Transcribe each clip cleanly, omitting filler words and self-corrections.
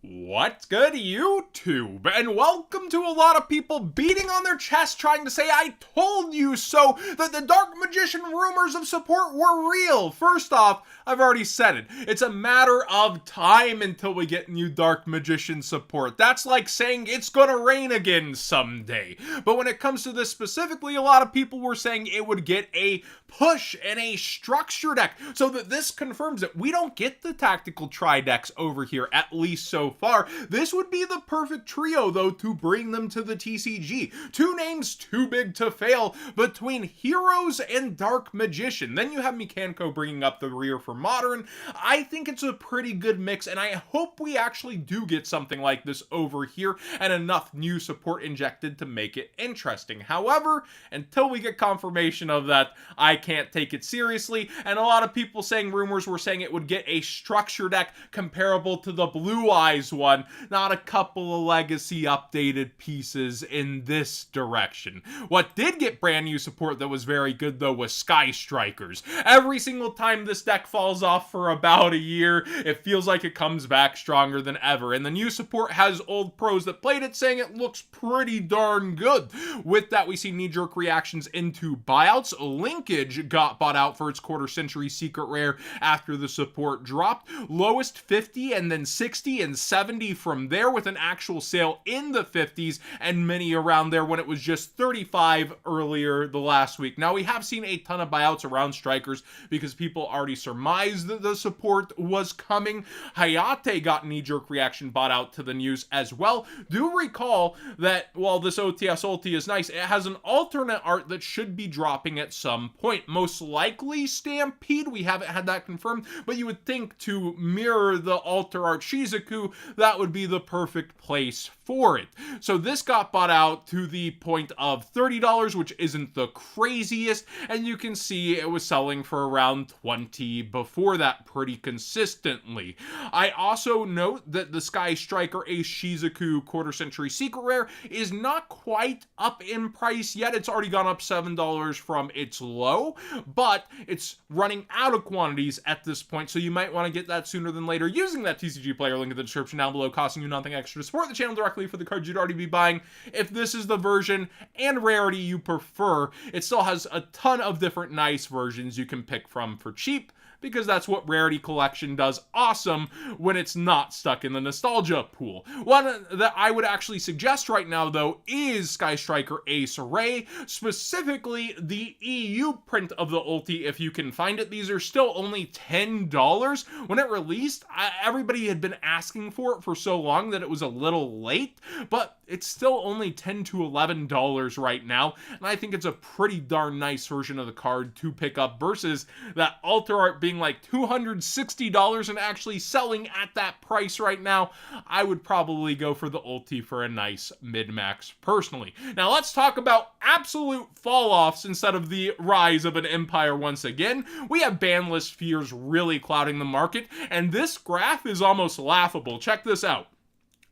What's good, YouTube? And welcome to a lot of people beating on their chest trying to say, I told you so, that the Dark Magician rumors of support were real. First off, I've already said it. It's a matter of time until we get new Dark Magician support. That's like saying it's gonna rain again someday. But when it comes to this specifically, a lot of people were saying it would get a push and a structure deck, so that this confirms that we don't get the tactical tri-decks over here, at least so far. This would be the perfect trio, though, to bring them to the TCG. Two names too big to fail between Heroes and Dark Magician. Then you have Mechanico bringing up the rear for Modern. I think it's a pretty good mix, and I hope we actually do get something like this over here and enough new support injected to make it interesting. However, until we get confirmation of that, I can't take it seriously, and a lot of people saying rumors were saying it would get a structure deck comparable to the Blue Eyes one, not a couple of legacy updated pieces in this direction. What did get brand new support that was very good, though, was Sky Strikers. Every single time this deck falls off for about a year, it feels like it comes back stronger than ever, and the new support has old pros that played it saying it looks pretty darn good. With that, we see knee-jerk reactions into buyouts. Linkage got bought out for its quarter century secret rare after the support dropped. Lowest 50 and then 60 and 70 from there, with an actual sale in the 50s and many around there when it was just 35 earlier the last week. Now, we have seen a ton of buyouts around Strikers because people already surmised that the support was coming. Hayate got knee-jerk reaction bought out to the news as well. Do recall that while this OTS ulti is nice, it has an alternate art that should be dropping at some point. Most likely Stampede, we haven't had that confirmed, but you would think to mirror the alter art Shizuku, that would be the perfect place for it. So this got bought out to the point of $30, which isn't the craziest, and you can see it was selling for around 20 before that pretty consistently. I also note that the Sky Striker Ace Shizuku quarter century secret rare is not quite up in price yet. It's already gone up $7 from its low, but it's running out of quantities at this point, so you might want to get that sooner than later using that TCG player link in the description down below, costing you nothing extra to support the channel directly for the cards you'd already be buying. If this is the version and rarity you prefer, it still has a ton of different nice versions you can pick from for cheap, because that's what Rarity Collection does awesome when it's not stuck in the nostalgia pool. One that I would actually suggest right now, though, is Sky Striker Ace Ray, specifically the EU print of the ulti, if you can find it. These are still only $10. When it released, everybody had been asking for it for so long that it was a little late, but it's still only $10 to $11 right now, and I think it's a pretty darn nice version of the card to pick up versus that alter art being like $260 and actually selling at that price right now. I would probably go for the ulti for a nice mid-max personally. Now let's talk about absolute fall-offs instead of the rise of an empire once again. We have Banlist fears really clouding the market, and this graph is almost laughable. Check this out.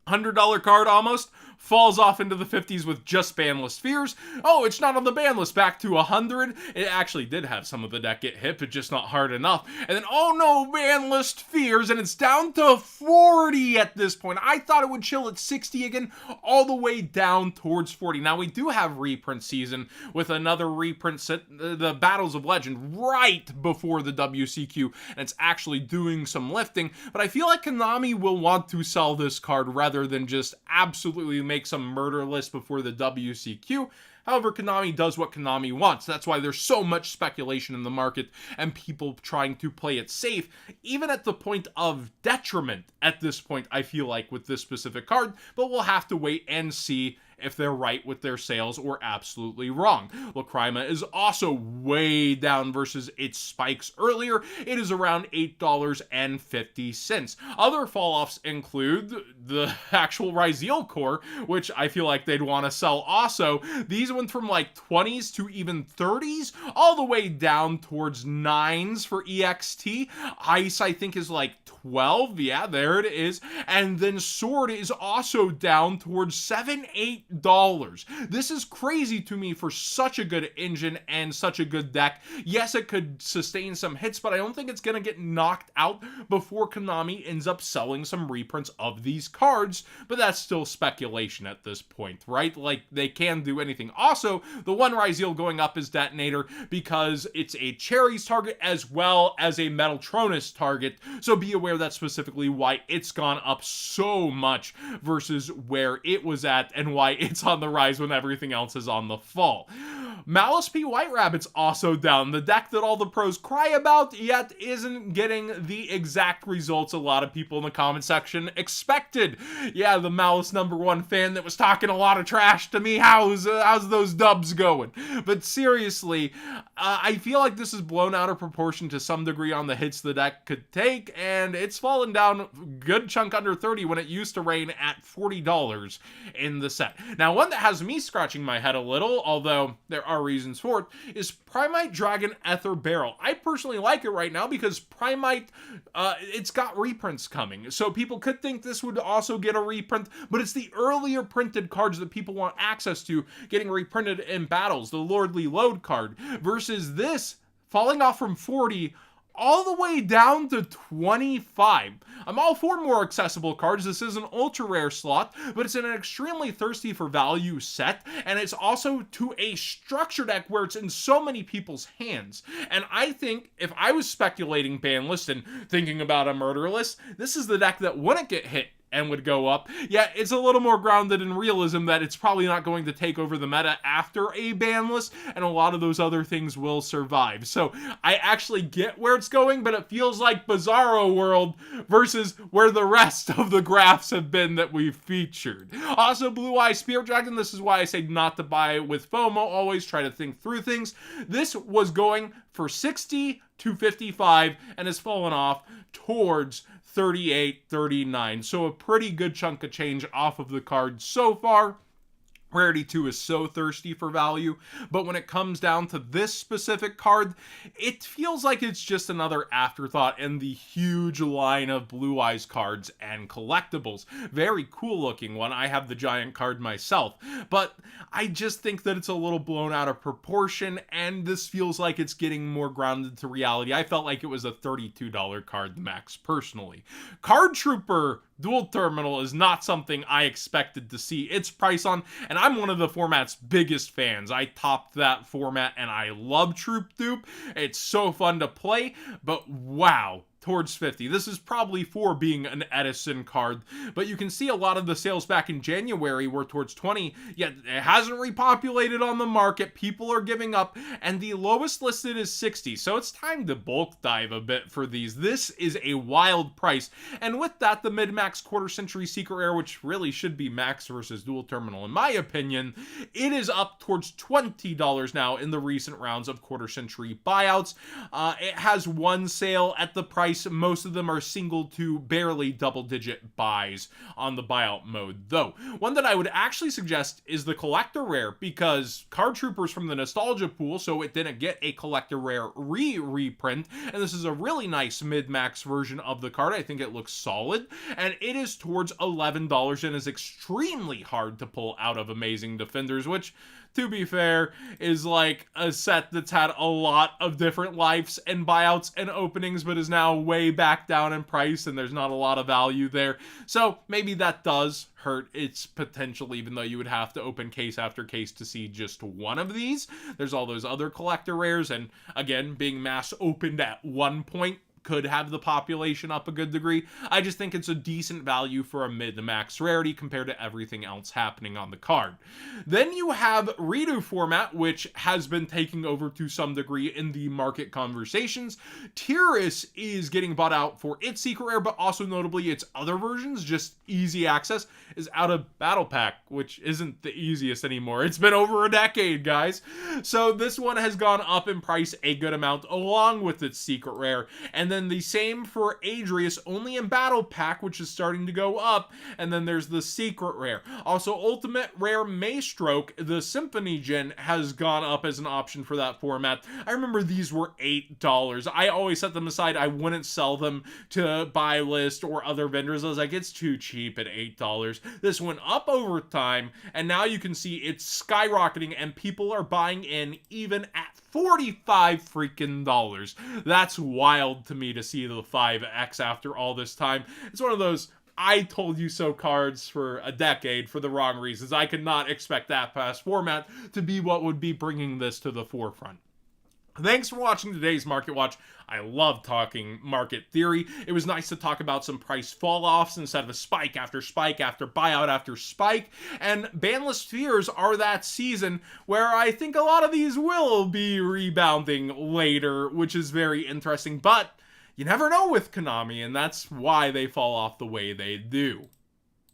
$100 card almost falls off into the 50s with just Banlist fears. Oh, it's not on the ban list, back to 100. It actually did have some of the deck get hit, but just not hard enough. And then, oh no, Banlist fears, and it's down to 40 at this point. I thought it would chill at 60 again, all the way down towards 40. Now, we do have reprint season with another reprint set, the Battles of Legend, right before the WCQ, and it's actually doing some lifting, but I feel like Konami will want to sell this card rather than just absolutely make some murder list before the WCQ. However, Konami does what Konami wants. That's why there's so much speculation in the market and people trying to play it safe, even at the point of detriment at this point, I feel like, with this specific card. But we'll have to wait and see if they're right with their sales or absolutely wrong. Lacrima is also way down versus its spikes earlier. It is around $8.50. Other fall-offs include the actual Ryzeal core, which I feel like they'd want to sell also. These went from like 20s to even 30s, all the way down towards 9s for EXT. Ice, I think, is like 12. Yeah, there it is. And then Sword is also down towards 7, 8, This is crazy to me for such a good engine and such a good deck. Yes, it could sustain some hits, but I don't think it's going to get knocked out before Konami ends up selling some reprints of these cards, but that's still speculation at this point, right? Like, they can do anything. Also, the one Ryzeal going up is Detonator because it's a Cherries target as well as a Metaltronus target, so be aware that's specifically why it's gone up so much versus where it was at and why it's on the rise when everything else is on the fall. Malice P. White Rabbit's also down, the deck that all the pros cry about, yet isn't getting the exact results a lot of people in the comment section expected. Yeah, the Malice #1 fan that was talking a lot of trash to me, how's those dubs going? But seriously, I feel like this is blown out of proportion to some degree on the hits the deck could take, and it's fallen down a good chunk under 30 when it used to reign at $40 in the set. Now, one that has me scratching my head a little, although there are reasons for it, is Primite Dragon Ether Barrel. I personally like it right now because Primite, it's got reprints coming, so people could think this would also get a reprint, but it's the earlier printed cards that people want access to getting reprinted in battles, the Lordly Load card, versus this falling off from 40 all the way down to 25. I'm all for more accessible cards. This is an ultra rare slot, but it's an extremely thirsty for value set, and it's also to a structure deck where it's in so many people's hands. And I think if I was speculating Banlist and thinking about a murder list, this is the deck that wouldn't get hit and would go up. Yeah, it's a little more grounded in realism that it's probably not going to take over the meta after a ban list, and a lot of those other things will survive. So I actually get where it's going, but it feels like Bizarro World versus where the rest of the graphs have been that we've featured. Also, Blue Eye Spirit Dragon, this is why I say not to buy with FOMO, always try to think through things. This was going for 60 to 55 and has fallen off towards 38, 39. So a pretty good chunk of change off of the card so far. Rarity 2 is so thirsty for value, but when it comes down to this specific card, it feels like it's just another afterthought in the huge line of Blue Eyes cards and collectibles. Very cool looking one. I have the giant card myself, but I just think that it's a little blown out of proportion, and this feels like it's getting more grounded to reality. I felt like it was a $32 card max, personally. Card Trooper Dual Terminal is not something I expected to see its price on, and I'm one of the format's biggest fans. I topped that format, and I love Troop Dupe. It's so fun to play, but wow, towards 50. This is probably for being an Edison card, but you can see a lot of the sales back in January were towards 20, yet it hasn't repopulated on the market. People are giving up, and the lowest listed is 60, so it's time to bulk dive a bit for these. This is a wild price, and with that, the mid-max quarter century secret rare, which really should be max versus dual terminal in my opinion, it is up towards $20 now in the recent rounds of quarter century buyouts. It has one sale at the price. Most of them are single to barely double-digit buys on the buyout mode, though. One that I would actually suggest is the collector rare, because Card Troopers from the nostalgia pool, so it didn't get a collector rare reprint, and this is a really nice mid-max version of the card. I think it looks solid, and it is towards $11 and is extremely hard to pull out of Amazing Defenders, which, to be fair, is like a set that's had a lot of different lives and buyouts and openings, but is now way back down in price, and there's not a lot of value there. So maybe that does hurt its potential, even though you would have to open case after case to see just one of these. There's all those other collector rares, and again, being mass opened at one point could have the population up a good degree. I just think it's a decent value for a mid-to-max rarity compared to everything else happening on the card. Then you have Redo format, which has been taking over to some degree in the market conversations. Tyrus is getting bought out for its secret rare, but also notably its other versions, just easy access, is out of Battle Pack, which isn't the easiest anymore. It's been over a decade, guys. So this one has gone up in price a good amount along with its secret rare, and And then the same for Adrius, only in Battle Pack, which is starting to go up. And then there's the Secret Rare. Also, Ultimate Rare Maystroke, the Symphony Gen, has gone up as an option for that format. I remember these were $8. I always set them aside. I wouldn't sell them to Banlist or other vendors. I was like, it's too cheap at $8. This went up over time, and now you can see it's skyrocketing, and people are buying in even at $45 freaking dollars. That's wild to me to see the 5X after all this time. It's one of those I told you so cards for a decade for the wrong reasons. I could not expect that past format to be what would be bringing this to the forefront. Thanks for watching today's Market Watch. I love talking market theory. It was nice to talk about some price fall-offs instead of a spike after buyout after spike. And Banlist fears are that season where I think a lot of these will be rebounding later, which is very interesting. But you never know with Konami, and that's why they fall off the way they do.